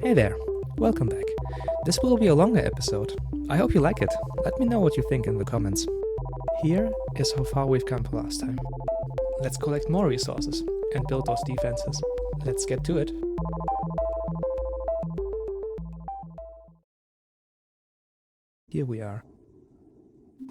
Hey there, welcome back. This will be a longer episode. I hope you like it. Let me know what you think in the comments. Here is how far we've come last time. Let's collect more resources and build those defenses. Let's get to it. Here we are,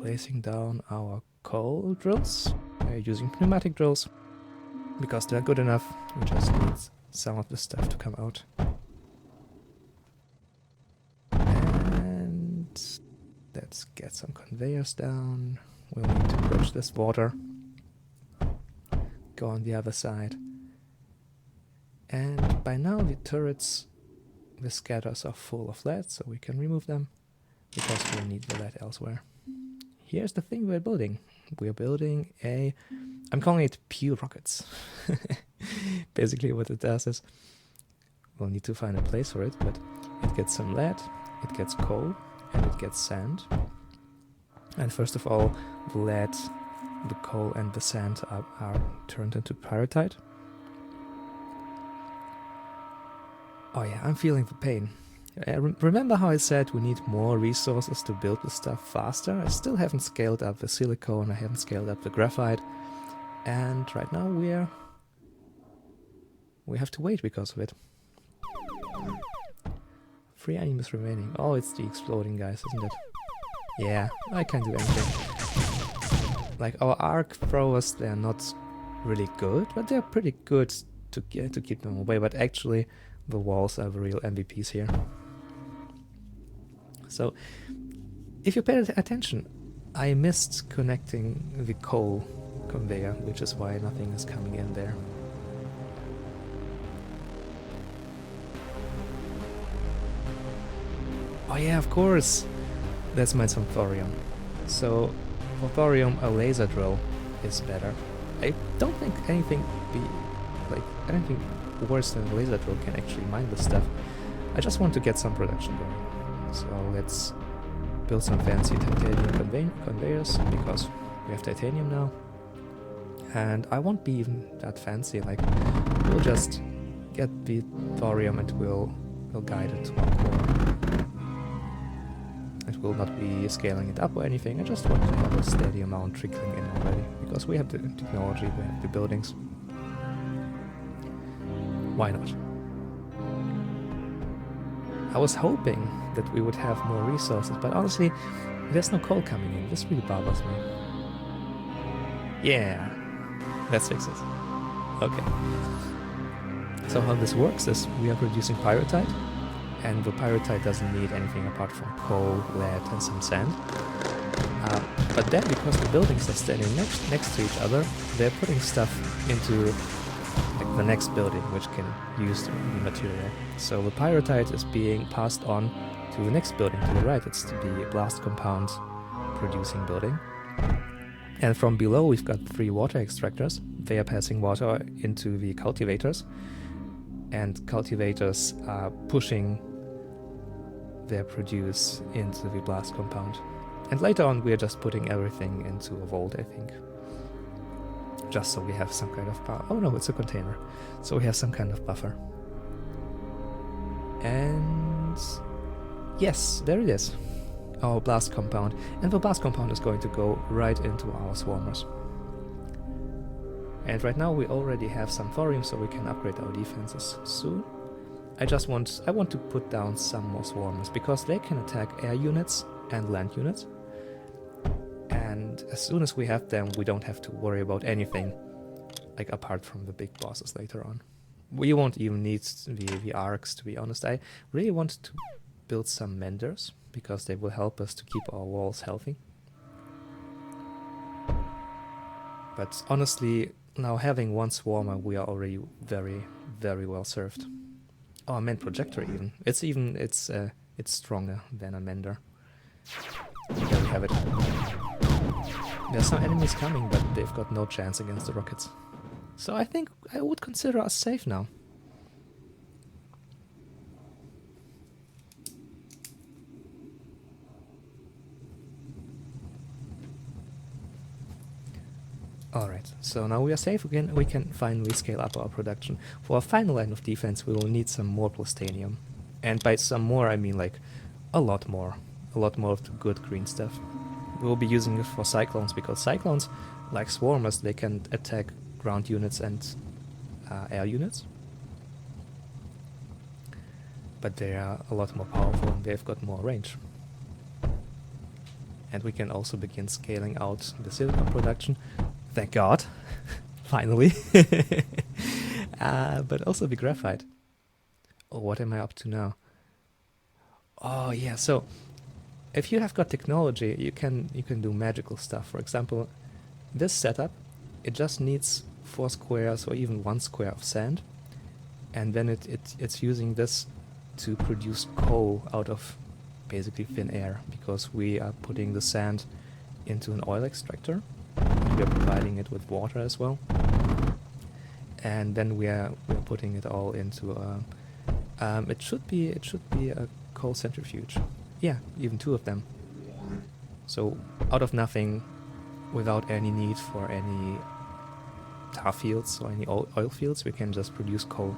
placing down our coal drills. We're using pneumatic drills because they're good enough. We just need some of the stuff to come out. And let's get some conveyors down. We'll need to bridge this water. Go on the other side. And by now the turrets, the scatters are full of lead, so we can remove them because we'll need the lead elsewhere. Here's the thing we're building. We're building I'm calling it pure rockets. Basically what it does is, we'll need to find a place for it, but it gets some lead, it gets coal, and it gets sand. And first of all, the lead, the coal and the sand are turned into pyrite. Oh yeah, I'm feeling the pain. Remember how I said we need more resources to build the stuff faster? I still haven't scaled up the silicone, I haven't scaled up the graphite, and right now we have to wait because of it. 3 enemies remaining. Oh, it's the exploding guys, isn't it? Yeah, I can't do anything. Like, our arc throwers, they're not really good, but they're pretty good to keep them away, but actually the walls are the real MVPs here. So, if you paid attention, I missed connecting the coal conveyor, which is why nothing is coming in there. Oh yeah, of course! That's my some thorium. So, for thorium, a laser drill is better. I don't think anything worse than a laser drill can actually mine this stuff. I just want to get some production going. So let's build some fancy titanium conveyors, because we have titanium now. And I won't be even that fancy, like, we'll just get the thorium and we'll guide it to our core. It will not be scaling it up or anything, I just want to have a steady amount trickling in already, because we have the technology, we have the buildings. Why not? I was hoping that we would have more resources, but honestly, there's no coal coming in. This really bothers me. Yeah, let's fix it. Okay. So how this works is we are producing pyrite, and the pyrite doesn't need anything apart from coal, lead, and some sand. But then, because the buildings are standing next to each other, they're putting stuff into the next building, which can use the material. So the pyrite is being passed on to the next building to the right. It's the blast compound producing building. And from below we've got 3 water extractors. They are passing water into the cultivators. And cultivators are pushing their produce into the blast compound. And later on we're just putting everything into a vault, I think. Just so we have some kind of power. Oh no, it's a container. So we have some kind of buffer. And yes, there it is. Our blast compound. And the blast compound is going to go right into our swarmers. And right now we already have some thorium, so we can upgrade our defenses soon. I want to put down some more swarmers, because they can attack air units and land units. And as soon as we have them, we don't have to worry about anything, like apart from the big bosses later on. We won't even need the arcs, to be honest. I really want to build some menders, because they will help us to keep our walls healthy. But honestly, now having one swarmer, we are already very, very well served. Oh, I meant projector even. It's stronger than a mender. There we have it. There's some enemies coming, but they've got no chance against the rockets. So I think I would consider us safe now. Alright, so now we are safe again. We can finally scale up our production. For our final line of defense, we will need some more plastanium. And by some more, I mean like a lot more of the good green stuff. We'll be using it for cyclones, because cyclones, like swarmers, they can attack ground units and air units. But they are a lot more powerful and they've got more range. And we can also begin scaling out the silicon production. Thank God. Finally. But also the graphite. Oh, what am I up to now? Oh yeah, so if you have got technology, you can do magical stuff. For example, this setup, it just needs 4 squares or even 1 square of sand, and then it's using this to produce coal out of basically thin air, because we are putting the sand into an oil extractor. We are providing it with water as well, and then we're putting it all into it should be a coal centrifuge. Yeah, even 2 of them. So out of nothing, without any need for any tar fields or any oil fields, we can just produce coal.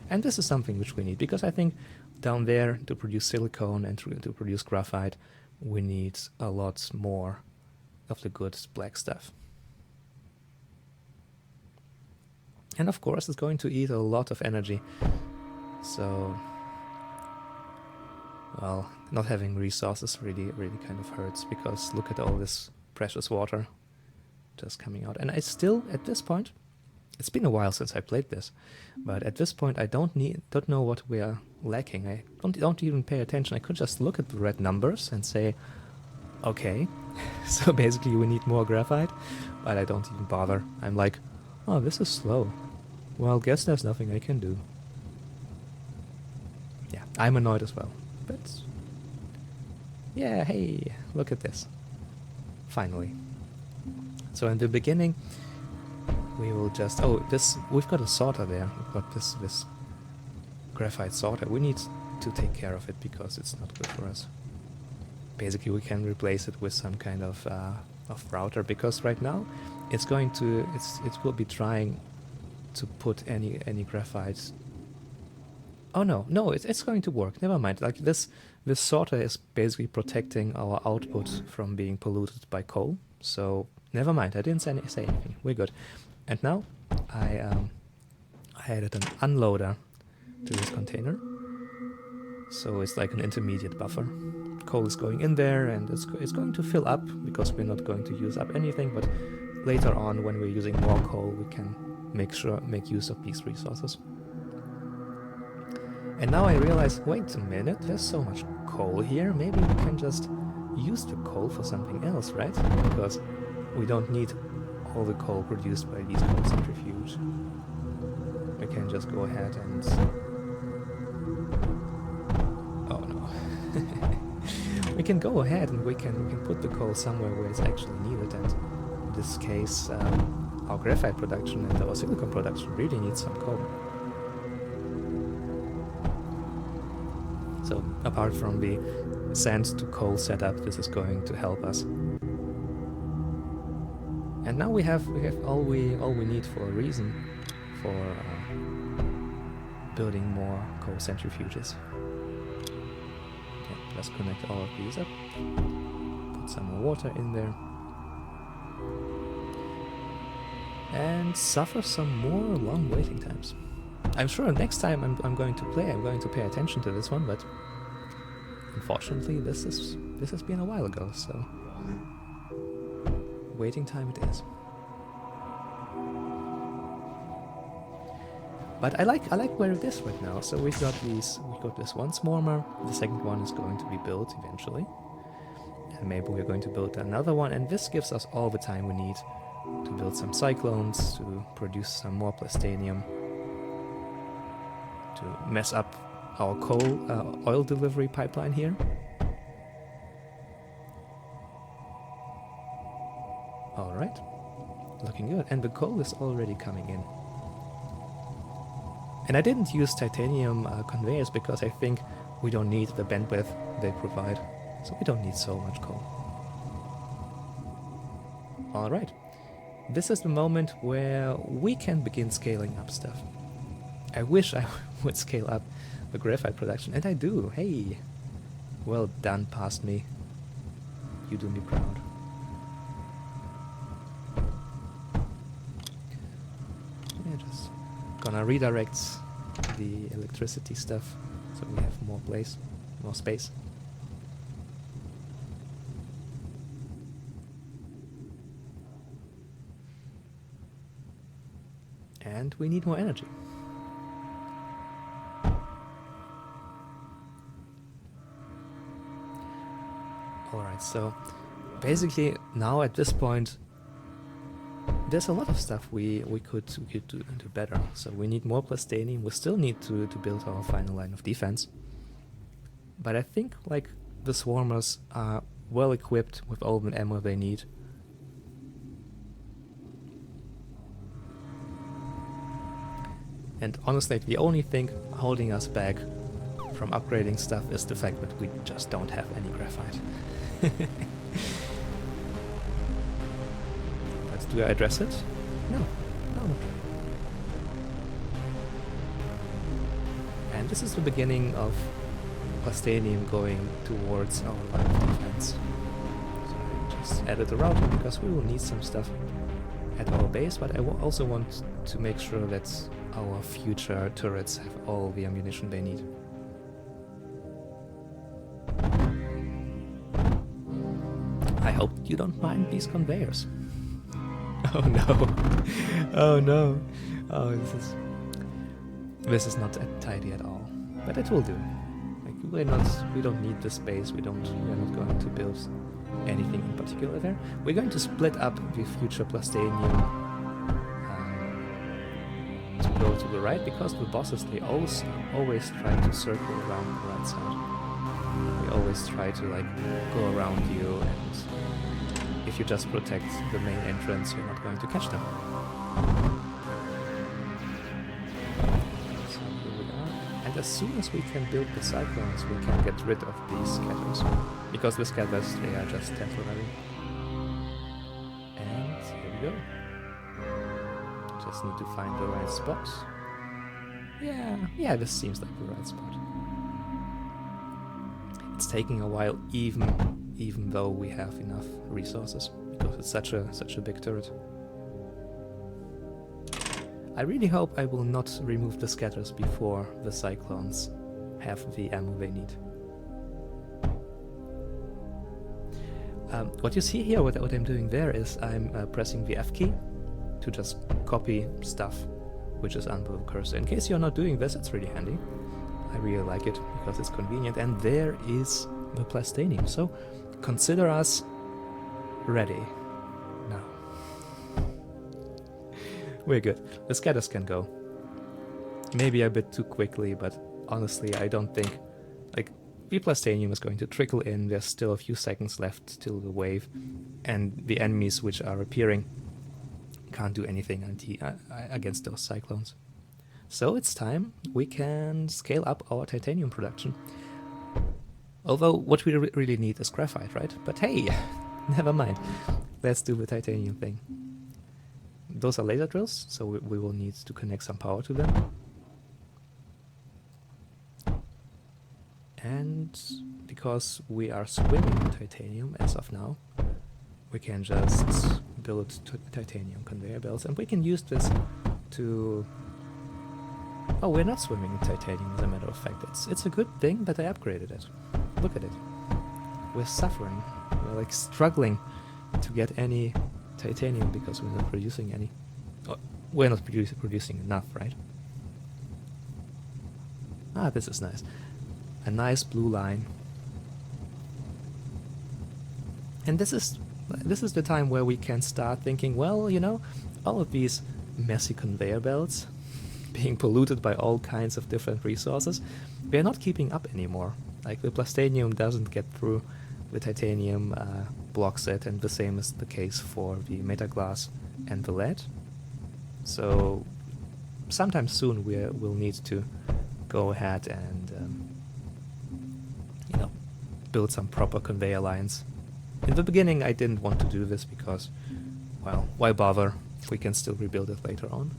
And this is something which we need, because I think down there, to produce silicone and to produce graphite, we need a lot more of the good black stuff. And of course, it's going to eat a lot of energy. So, well, not having resources really kind of hurts, because look at all this precious water just coming out. And I still, at this point, it's been a while since I played this, but at this point I don't know what we are lacking. I don't even pay attention. I could just look at the red numbers and say, okay, so basically we need more graphite, but I don't even bother. I'm like, oh, this is slow. Well, guess there's nothing I can do. Yeah, I'm annoyed as well, but yeah, hey, look at this. Finally. So in the beginning, we will just... Oh, we've got a sorter there. We've got this graphite sorter. We need to take care of it because it's not good for us. Basically, we can replace it with some kind of router, because right now it will be trying to put any graphite. Oh no, it's going to work. Never mind. Like this sorter is basically protecting our output from being polluted by coal. So never mind. I didn't say anything. We're good. And now I added an unloader to this container. So it's like an intermediate buffer. Coal is going in there, and it's going to fill up, because we're not going to use up anything. But later on, when we're using more coal, we can make use of these resources. And now I realize, wait a minute, there's so much coal here. Maybe we can just use the coal for something else, right? Because we don't need all the coal produced by these coal centrifuges. We can just go ahead and... Oh no. We can go ahead and we can put the coal somewhere where it's actually needed, and in this case our graphite production and our silicon production really needs some coal. So apart from the sand to coal setup, this is going to help us. And now we have all we need for a reason for building more coal centrifuges. Okay, let's connect all of these up. Put some more water in there. And suffer some more long waiting times. I'm sure next time I'm going to play, I'm going to pay attention to this one, but unfortunately this has been a while ago, so waiting time it is. But I like where it is right now. So we've got this one swarmer. The second one is going to be built eventually, and maybe we're going to build another one. And this gives us all the time we need to build some cyclones, to produce some more plastanium, to mess up our oil delivery pipeline here. Alright, looking good. And the coal is already coming in. And I didn't use titanium conveyors because I think we don't need the bandwidth they provide. So we don't need so much coal. Alright, this is the moment where we can begin scaling up stuff. I wish I would scale up the graphite production. And I do. Hey, well done, past me. You do me proud. Yeah, just gonna redirect the electricity stuff so we have more place, more space. And we need more energy. Alright, so basically now at this point there's a lot of stuff we could do better. So we need more Plastanium, we still need to build our final line of defense. But I think like the swarmers are well equipped with all the ammo they need. And honestly, the only thing holding us back from upgrading stuff is the fact that we just don't have any graphite. But do I address it? No. No. And this is the beginning of Plastanium going towards our line of defense. So I just added a router because we will need some stuff at our base, but I also want to make sure that our future turrets have all the ammunition they need. I hope you don't mind these conveyors. Oh no. Oh no. Oh, this is not tidy at all. But it will do. Like we don't need the space, we're not going to build anything in particular there. We're going to split up the future Plastanium to go to the right, because the bosses, they always try to circle around the right side. They always try to like go around you, and if you just protect the main entrance, you're not going to catch them. So here we are. And as soon as we can build the cyclones, we can get rid of these scatters. Because the scatters, they are just temporary. And here we go. Just need to find the right spot. Yeah, this seems like the right spot. It's taking a while, even though we have enough resources, because it's such a big turret. I really hope I will not remove the scatters before the cyclones have the ammo they need. What you see here, what I'm doing there is I'm pressing the F key to just copy stuff which is under the cursor. In case you're not doing this, it's really handy. I really like it because it's convenient. And there is the Plastanium. So consider us ready now. We're good. The scatters can go. Maybe a bit too quickly, but honestly, I don't think like the Plastanium is going to trickle in. There's still a few seconds left till the wave, and the enemies which are appearing can't do anything against those cyclones. So it's time we can scale up our titanium production. Although what we really need is graphite, right? But hey, never mind. Let's do the titanium thing. Those are laser drills, so we will need to connect some power to them. And because we are swimming in titanium as of now, we can just build titanium conveyor belts, and we can use this to... Oh, we're not swimming in titanium, as a matter of fact. It's a good thing that I upgraded it. Look at it. We're suffering. We're like struggling to get any titanium because we're not producing any. Oh, we're not producing enough, right? Ah, this is nice. A nice blue line. And this is the time where we can start thinking, well, you know, all of these messy conveyor belts being polluted by all kinds of different resources, they're not keeping up anymore. Like the Plastanium doesn't get through, the titanium blocks it, and the same is the case for the metaglass and the lead. So sometime soon we'll need to go ahead and you know, build some proper conveyor lines. In the beginning I didn't want to do this because, well, why bother? We can still rebuild it later on.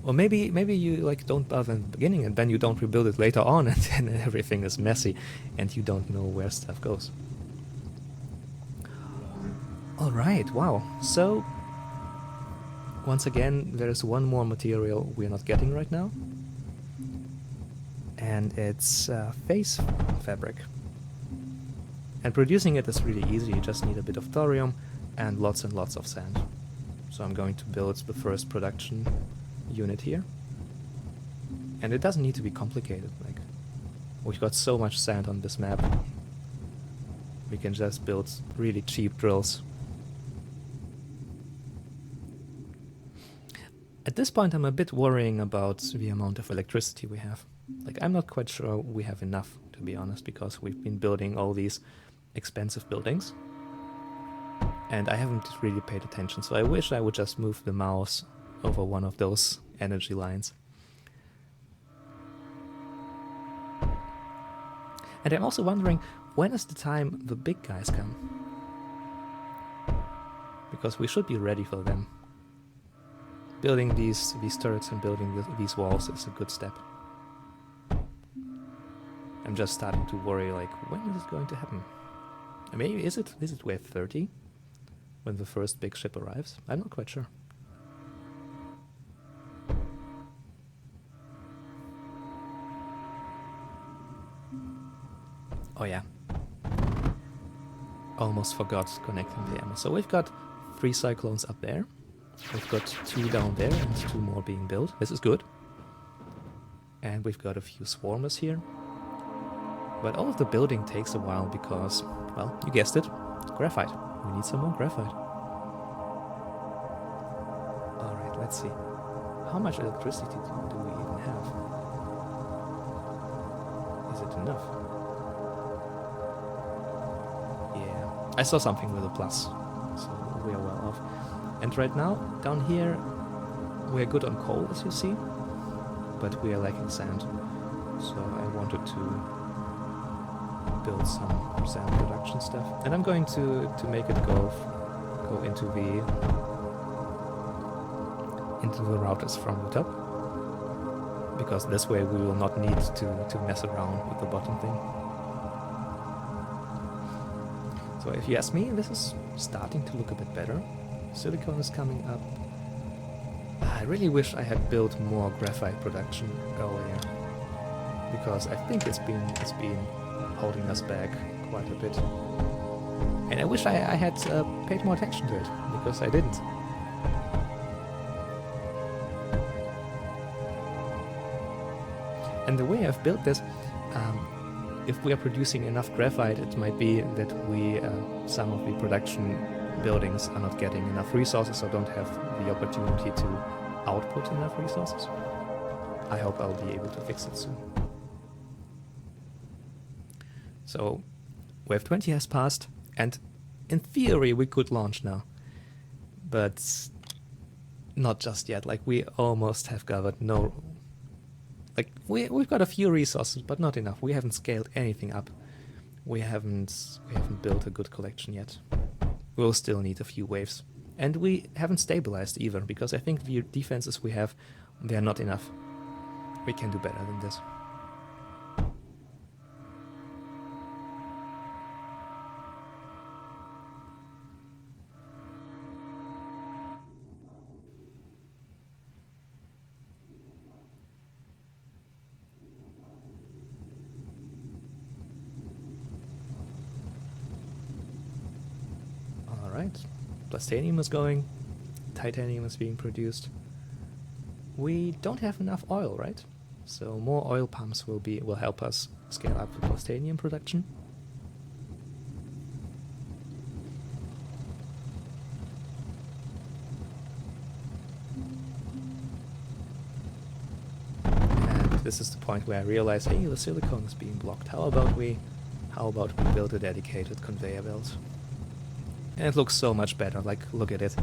Or maybe you like don't bother in the beginning and then you don't rebuild it later on and then everything is messy and you don't know where stuff goes. Alright, wow. So, once again, there is one more material we're not getting right now. And it's face fabric. And producing it is really easy, you just need a bit of thorium and lots of sand. So I'm going to build the first production unit here. And it doesn't need to be complicated, like, we've got so much sand on this map. We can just build really cheap drills. At this point I'm a bit worrying about the amount of electricity we have. Like, I'm not quite sure we have enough, to be honest, because we've been building all these expensive buildings. And I haven't really paid attention, so I wish I would just move the mouse over one of those energy lines. And I'm also wondering, when is the time the big guys come? Because we should be ready for them. Building these turrets and building these walls is a good step. I'm just starting to worry, like, when is it going to happen? Maybe is it wave 30? When the first big ship arrives? I'm not quite sure. Oh yeah. Almost forgot connecting the ammo. So we've got 3 cyclones up there. We've got 2 down there and 2 more being built. This is good. And we've got a few swarmers here. But all of the building takes a while because, well, you guessed it, graphite. We need some more graphite. Alright, let's see. How much electricity do we even have? Is it enough? Yeah, I saw something with a plus, so we are well off. And right now, down here, we're good on coal, as you see, but we are lacking sand. So I wanted to build some sand production stuff. And I'm going to make it go into the routers from the top. Because this way we will not need to mess around with the bottom thing. So if you ask me, this is starting to look a bit better. Silicon is coming up. I really wish I had built more graphite production earlier, because I think it's been holding us back quite a bit. And I wish I had paid more attention to it, because I didn't. And the way I've built this, if we are producing enough graphite, it might be that some of the production buildings are not getting enough resources or don't have the opportunity to output enough resources. I hope I'll be able to fix it soon. So, wave 20 has passed, and in theory we could launch now. But not just yet, like we almost have covered no... Like, we've got a few resources, but not enough. We haven't scaled anything up. We haven't built a good collection yet. We'll still need a few waves. And we haven't stabilized either, because I think the defenses we have, they're not enough. We can do better than this. Alright, Plastanium is going, titanium is being produced. We don't have enough oil, right? So more oil pumps will help us scale up the Plastanium production. And this is the point where I realize, hey, the silicon is being blocked. How about we build a dedicated conveyor belt? And it looks so much better, like, look at it.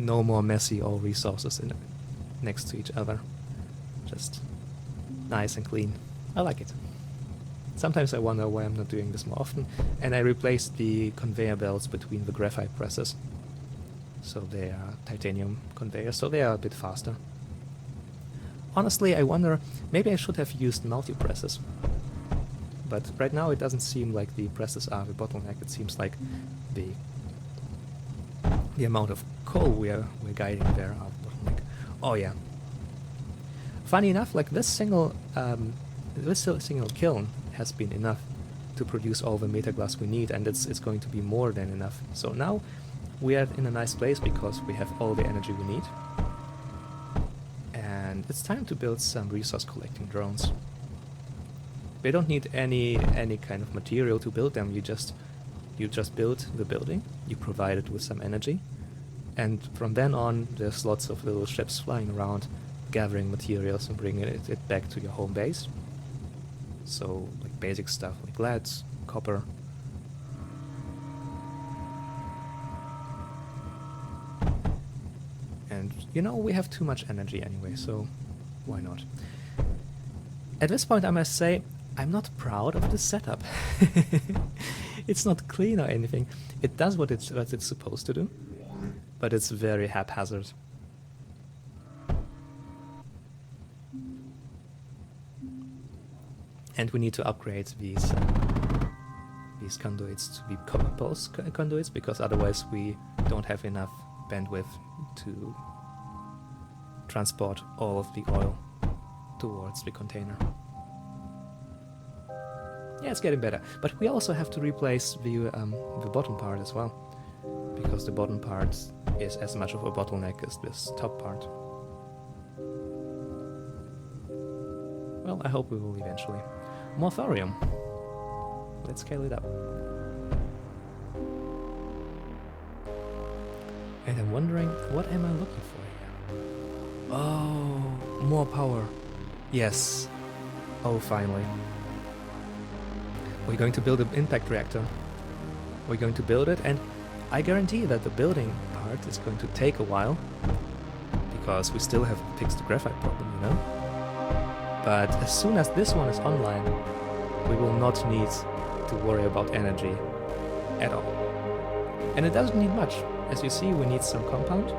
No more messy oil resources next to each other. Just nice and clean. I like it. Sometimes I wonder why I'm not doing this more often. And I replaced the conveyor belts between the graphite presses. So they are titanium conveyors, so they are a bit faster. honestly, I wonder, maybe I should have used multi-presses. But right now it doesn't seem like the presses are the bottleneck. It seems like the amount of coal we're guiding there are the bottleneck. Oh yeah. Funny enough, like this single kiln has been enough to produce all the metaglass we need, and it's going to be more than enough. So now we are in a nice place because we have all the energy we need. And it's time to build some resource collecting drones. We don't need any kind of material to build them. You just build the building, you provide it with some energy, and from then on there's lots of little ships flying around gathering materials and bringing it back to your home base. So like basic stuff like lead, copper. And you know, we have too much energy anyway, so why not? At this point I must say, I'm not proud of this setup. It's not clean or anything. It does what it's supposed to do, but it's very haphazard. And we need to upgrade these conduits to be pulse conduits, because otherwise we don't have enough bandwidth to transport all of the oil towards the container. Yeah, it's getting better, but we also have to replace the bottom part as well, because the bottom part is as much of a bottleneck as this top part. Well, I hope we will eventually. More thorium. Let's scale it up. And I'm wondering, what am I looking for here? Oh, more power. Yes. Oh, finally. We're going to build an impact reactor. We're going to build it, and I guarantee that the building part is going to take a while, because we still haven't fixed the graphite problem, you know? But as soon as this one is online, we will not need to worry about energy at all. And it doesn't need much. As you see, we need some compound.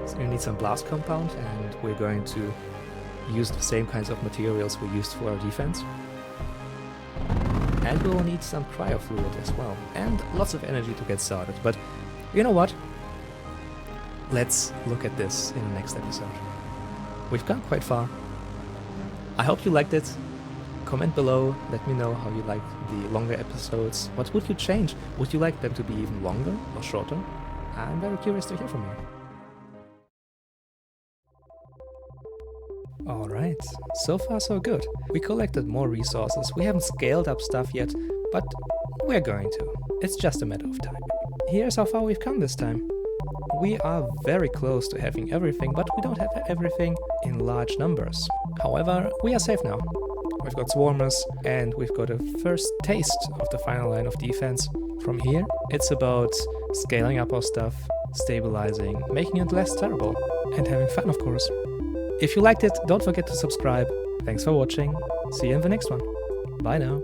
So we need some blast compound, and we're going to use the same kinds of materials we used for our defense. And we'll need some cryo fluid as well, and lots of energy to get started. But you know what? Let's look at this in the next episode. We've gone quite far. I hope you liked it. Comment below, let me know how you like the longer episodes. What would you change? Would you like them to be even longer or shorter? I'm very curious to hear from you. Alright, so far so good. We collected more resources, we haven't scaled up stuff yet, but we're going to. It's just a matter of time. Here's how far we've come this time. We are very close to having everything, but we don't have everything in large numbers. However, we are safe now. We've got swarmers, and we've got a first taste of the final line of defense. From here, it's about scaling up our stuff, stabilizing, making it less terrible, and having fun, of course. If you liked it, don't forget to subscribe. Thanks for watching. See you in the next one. Bye now.